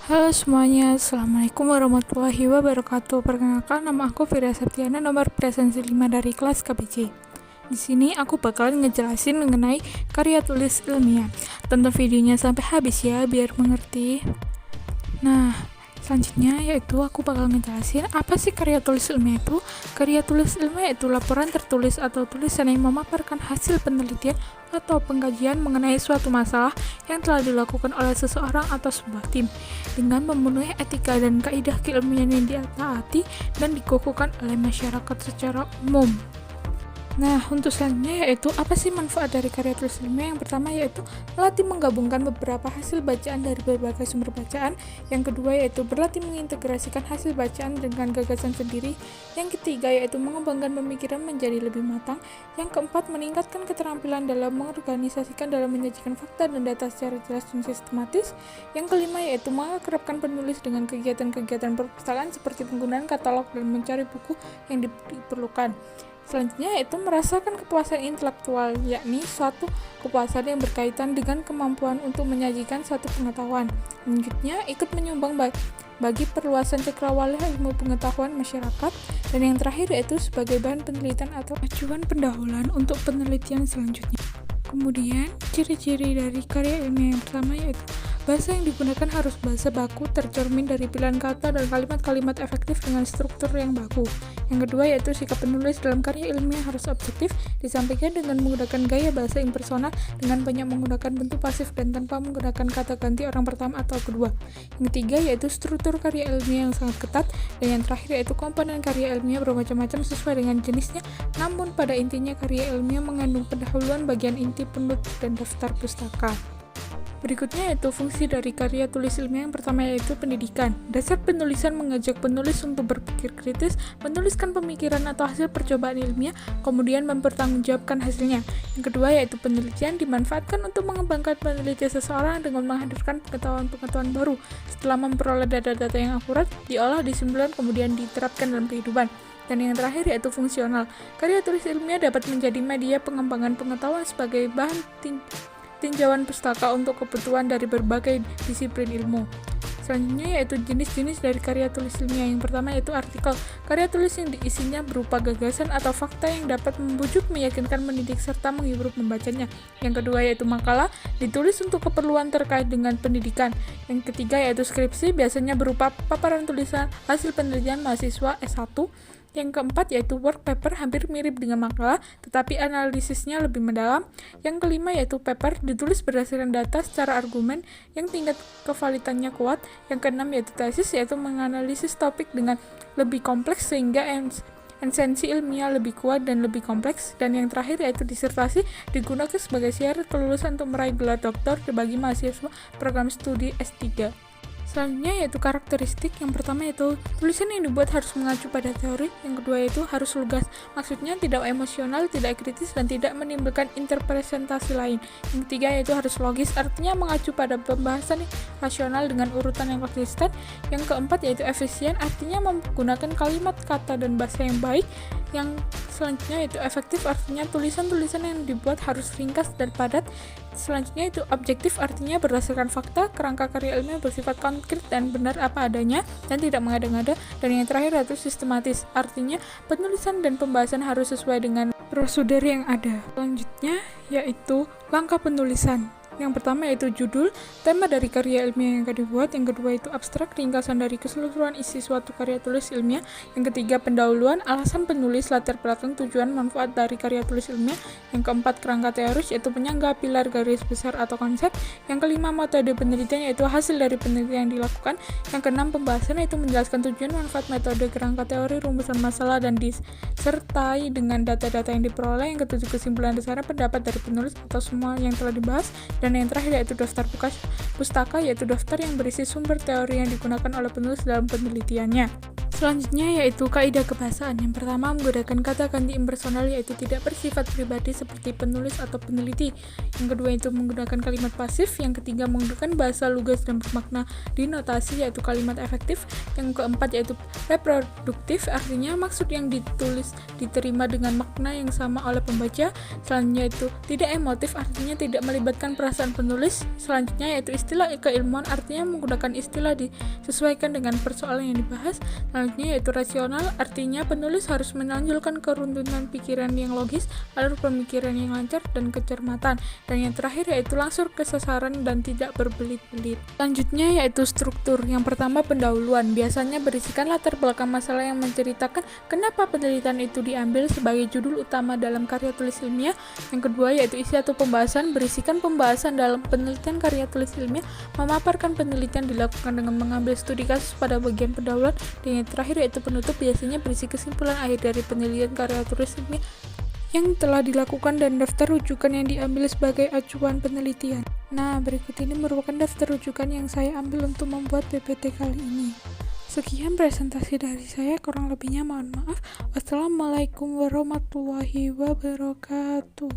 Halo semuanya, Assalamualaikum warahmatullahi wabarakatuh. Perkenalkan, nama aku Fira Septiana, nomor presensi 5 dari kelas KBC. Di sini aku bakalan ngejelasin mengenai karya tulis ilmiah. Tonton videonya sampai habis ya, biar mengerti. Nah, selanjutnya yaitu aku bakal ngejelasin apa sih karya tulis ilmiah itu. Karya tulis ilmiah itu laporan tertulis atau tulisan yang memaparkan hasil penelitian atau pengkajian mengenai suatu masalah yang telah dilakukan oleh seseorang atau sebuah tim dengan memenuhi etika dan kaidah keilmiahan yang ditaati dan dikukuhkan oleh masyarakat secara umum. Nah, untuk selanjutnya yaitu apa sih manfaat dari karya tulis ilmiah? Yang pertama yaitu melatih menggabungkan beberapa hasil bacaan dari berbagai sumber bacaan. Yang kedua yaitu berlatih mengintegrasikan hasil bacaan dengan gagasan sendiri. Yang ketiga yaitu mengembangkan pemikiran menjadi lebih matang. Yang keempat meningkatkan keterampilan dalam mengorganisasikan dalam menyajikan fakta dan data secara jelas dan sistematis. Yang kelima yaitu mengakrabkan penulis dengan kegiatan-kegiatan perpustakaan seperti penggunaan katalog dan mencari buku yang diperlukan. Selanjutnya yaitu merasakan kepuasan intelektual, yakni suatu kepuasan yang berkaitan dengan kemampuan untuk menyajikan satu pengetahuan. Selanjutnya ikut menyumbang bagi perluasan cakrawala ilmu pengetahuan masyarakat. Dan yang terakhir yaitu sebagai bahan penelitian atau acuan pendahuluan untuk penelitian selanjutnya. Kemudian ciri-ciri dari karya ilmiah yang pertama yaitu bahasa yang digunakan harus bahasa baku, tercermin dari pilihan kata dan kalimat-kalimat efektif dengan struktur yang baku. Yang kedua yaitu sikap penulis dalam karya ilmiah harus objektif, disampaikan dengan menggunakan gaya bahasa impersonal dengan banyak menggunakan bentuk pasif dan tanpa menggunakan kata ganti orang pertama atau kedua. Yang ketiga yaitu struktur karya ilmiah yang sangat ketat, dan yang terakhir yaitu komponen karya ilmiah bermacam-macam sesuai dengan jenisnya, namun pada intinya karya ilmiah mengandung pendahuluan, bagian inti, penutup, dan daftar pustaka. Berikutnya yaitu fungsi dari karya tulis ilmiah. Yang pertama yaitu pendidikan. Dasar penulisan mengajak penulis untuk berpikir kritis, menuliskan pemikiran atau hasil percobaan ilmiah, kemudian mempertanggungjawabkan hasilnya. Yang kedua yaitu penelitian, dimanfaatkan untuk mengembangkan penelitian seseorang dengan menghadirkan pengetahuan-pengetahuan baru. Setelah memperoleh data-data yang akurat, diolah, disimpulkan, kemudian diterapkan dalam kehidupan. Dan yang terakhir yaitu fungsional. Karya tulis ilmiah dapat menjadi media pengembangan pengetahuan sebagai bahan tinjauan pustaka untuk kebutuhan dari berbagai disiplin ilmu. Selanjutnya yaitu jenis-jenis dari karya tulis ilmiah. Yang pertama yaitu artikel. Karya tulis yang diisinya berupa gagasan atau fakta yang dapat membujuk, meyakinkan, mendidik, serta menghibur pembacanya. Yang kedua yaitu makalah, ditulis untuk keperluan terkait dengan pendidikan. Yang ketiga yaitu skripsi, biasanya berupa paparan tulisan hasil penelitian mahasiswa S1. Yang keempat yaitu work paper, hampir mirip dengan makalah, tetapi analisisnya lebih mendalam. Yang kelima yaitu paper, ditulis berdasarkan data secara argumen yang tingkat kevalitannya kuat. Yang keenam yaitu tesis, yaitu menganalisis topik dengan lebih kompleks sehingga esensi ilmiah lebih kuat dan lebih kompleks. Dan yang terakhir yaitu disertasi, digunakan sebagai syarat kelulusan untuk meraih gelar doktor bagi mahasiswa program studi S3. Selanjutnya yaitu karakteristik. Yang pertama yaitu tulisan yang dibuat harus mengacu pada teori. Yang kedua yaitu harus lugas, maksudnya tidak emosional, tidak kritis, dan tidak menimbulkan interpretasi lain. Yang ketiga yaitu harus logis, artinya mengacu pada pembahasan rasional dengan urutan yang konsisten. Yang keempat yaitu efisien, artinya menggunakan kalimat, kata, dan bahasa yang baik. Yang selanjutnya yaitu efektif, artinya tulisan-tulisan yang dibuat harus ringkas dan padat. Selanjutnya itu objektif, artinya berdasarkan fakta, kerangka karya ilmiah bersifat konkret dan benar apa adanya dan tidak mengada-ngada. Dan yang terakhir yaitu sistematis, artinya penulisan dan pembahasan harus sesuai dengan prosedur yang ada. Selanjutnya yaitu langkah penulisan. Yang pertama yaitu judul, tema dari karya ilmiah yang akan dibuat. Yang kedua itu abstrak, ringkasan dari keseluruhan isi suatu karya tulis ilmiah. Yang ketiga pendahuluan, alasan penulis, latar belakang, tujuan, manfaat dari karya tulis ilmiah. Yang keempat kerangka teoris, yaitu penyangga, pilar, garis besar atau konsep. Yang kelima metode penelitian, yaitu hasil dari penelitian yang dilakukan. Yang keenam pembahasan, yaitu menjelaskan tujuan, manfaat, metode, kerangka teori, rumusan masalah, dan disertai dengan data-data yang diperoleh. Yang ketujuh kesimpulan dasar pendapat dari penulis atau semua yang telah dibahas. Dan yang terakhir yaitu daftar pustaka, yaitu daftar yang berisi sumber teori yang digunakan oleh penulis dalam penelitiannya. Selanjutnya yaitu kaidah kebahasaan. Yang pertama menggunakan kata ganti impersonal yaitu tidak bersifat pribadi seperti penulis atau peneliti. Yang kedua itu menggunakan kalimat pasif. Yang ketiga menggunakan bahasa lugas dan bermakna dinotasi yaitu kalimat efektif. Yang keempat yaitu reproduktif, artinya maksud yang ditulis diterima dengan makna yang sama oleh pembaca. Selanjutnya itu tidak emotif, artinya tidak melibatkan perasaan penulis. Selanjutnya yaitu istilah keilmuan, artinya menggunakan istilah disesuaikan dengan persoalan yang dibahas. Selanjutnya yaitu rasional, artinya penulis harus menonjolkan keruntuhan pikiran yang logis, alur pemikiran yang lancar, dan kecermatan. Dan yang terakhir yaitu langsung ke sasaran dan tidak berbelit-belit. Selanjutnya yaitu struktur. Yang pertama pendahuluan, biasanya berisikan latar belakang masalah yang menceritakan kenapa penelitian itu diambil sebagai judul utama dalam karya tulis ilmiah. Yang kedua yaitu isi atau pembahasan, berisikan pembahasan dalam penelitian karya tulis ilmiah, memaparkan penelitian dilakukan dengan mengambil studi kasus pada bagian pendahuluan. Dan yang terakhir yaitu penutup, biasanya berisi kesimpulan akhir dari penelitian karya tulis ilmiah yang telah dilakukan dan daftar rujukan yang diambil sebagai acuan penelitian. Nah, berikut ini merupakan daftar rujukan yang saya ambil untuk membuat PPT kali ini. Sekian presentasi dari saya, kurang lebihnya mohon maaf. Wassalamualaikum warahmatullahi wabarakatuh.